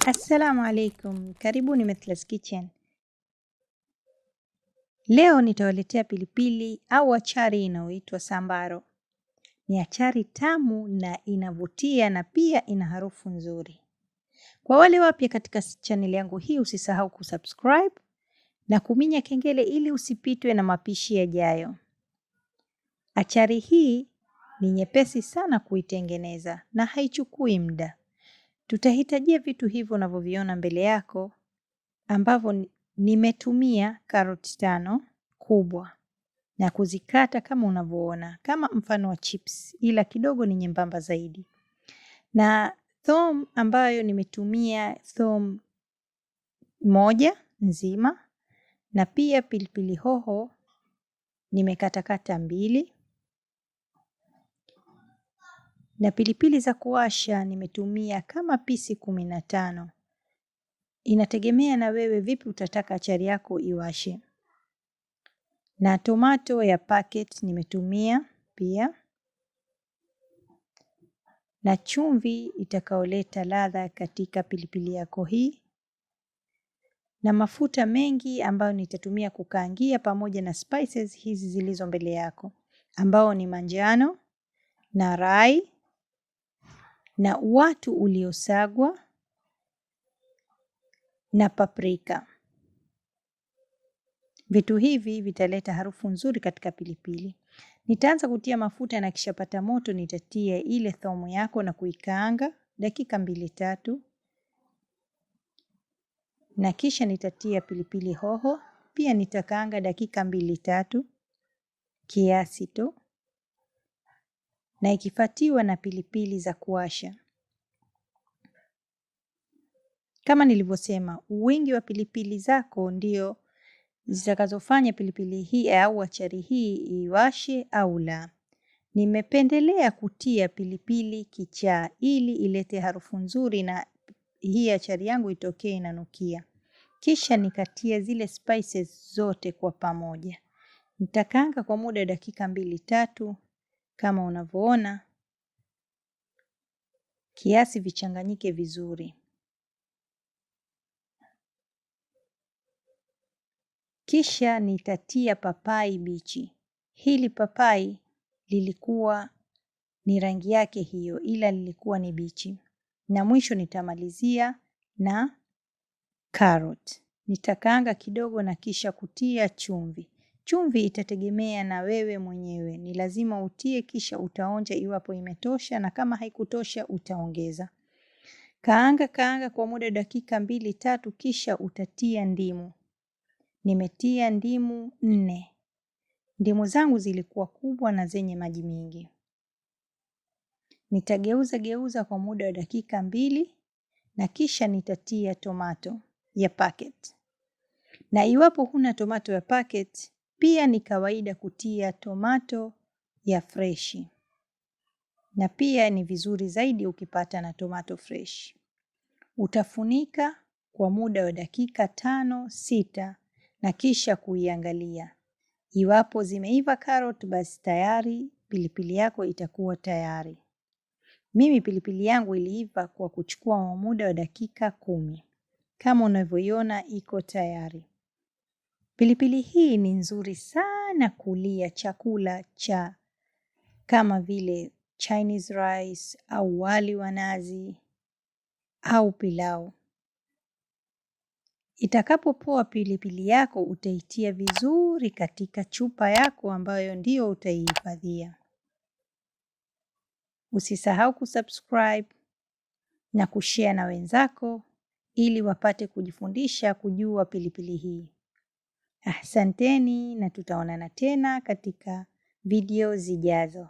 Assalamu alaikum, karibuni Methla's Kitchen. Leo nitawaletea pilipili au achari inayoitwa sambaro. Ni achari tamu na inavutia na pia ina harufu nzuri. Kwa wale wapya katika channel yangu hii, usisahau kusubscribe na kuminya kengele ili usipitwe na mapishi yajayo. Achari hii ni nyepesi sana kuitengeneza na haichukui muda. Tutahitajia vitu hivyo unavyoviona mbele yako, ambavyo nimetumia karoti 5 kubwa na kuzikata kama unavyoona, kama mfano wa chips, ila kidogo ni nyembamba zaidi. Na thom ambayo nimetumia thom 1 nzima, na pia pilipili hoho nimekatakata 2, na pilipili za kuwasha nimetumia kama pisi 15. Inategemea na wewe vipi utataka achari yako iwashe. Na tomato ya packet nimetumia pia. Na chumvi itakaoleta ladha katika pilipili yako hii. Na mafuta mengi ambayo nitatumia kukaangia pamoja na spices hizi zilizo mbele yako, ambao ni manjano na rai na uwatu uliosagwa na paprika. Vitu hivi vitaleta harufu nzuri katika pilipili. Nitaanza kutia mafuta na kisha pata moto nitatia ile thomu yako na kuikaanga dakika 2-3. Na kisha nitatia pilipili hoho, pia nitakaanga dakika 2-3 kiasi tu. Na ikifuatiwa na pilipili za kuwasha. Kama nilivyosema, wingi wa pilipili zako ndio zitakazofanya pilipili hii au achari hii iwashe au la. Nimependelea kutia pilipili kichaa ili ilete harufu nzuri na hii achari yangu itokee inanukia. Kisha nikatia zile spices zote kwa pamoja. Nitakaanga kwa muda dakika 2-3 kama unavyoona, kiasi vichanganyike vizuri. Kisha nitatia papai bichi. Hili papai lilikuwa ni rangi yake hiyo, ila lilikuwa ni bichi. Na mwisho nitamalizia na carrot. Nitakaanga kidogo na kisha kutia chumvi. Chumvi itategemea na wewe mwenyewe. Ni lazima utie kisha utaonja iwapo imetosha, na kama haikutosha utaongeza. Kaanga kwa muda dakika 2-3 kisha utatia ndimu. Nimetia ndimu 4. Ndimu zangu zilikuwa kubwa na zenye maji mingi. Nitageuza kwa muda wa dakika 2 na kisha nitatia tomato ya packet. Na iwapo huna tomato ya packet, pia ni kawaida kutia tomato ya freshi. Na pia ni vizuri zaidi ukipata na tomato fresh. Utafunika kwa muda wa dakika 5-6 na kisha kuiangalia. Iwapo zimeiva carrot, basi tayari pilipili yako itakuwa tayari. Mimi pilipili yangu iliiva kwa kuchukua muda wa dakika 10. Kama unavyoiona iko tayari. Pilipili hii ni nzuri sana kulia chakula cha kama vile Chinese rice au wali wa nazi au pilau. Itakapopoa pilipili yako utaitia vizuri katika chupa yako ambayo ndio utaihifadhia. Usisahau kusubscribe na kushare na wenzako ili wapate kujifundisha kujua pilipili hii. Asanteni na tutaonana tena katika video zijazo.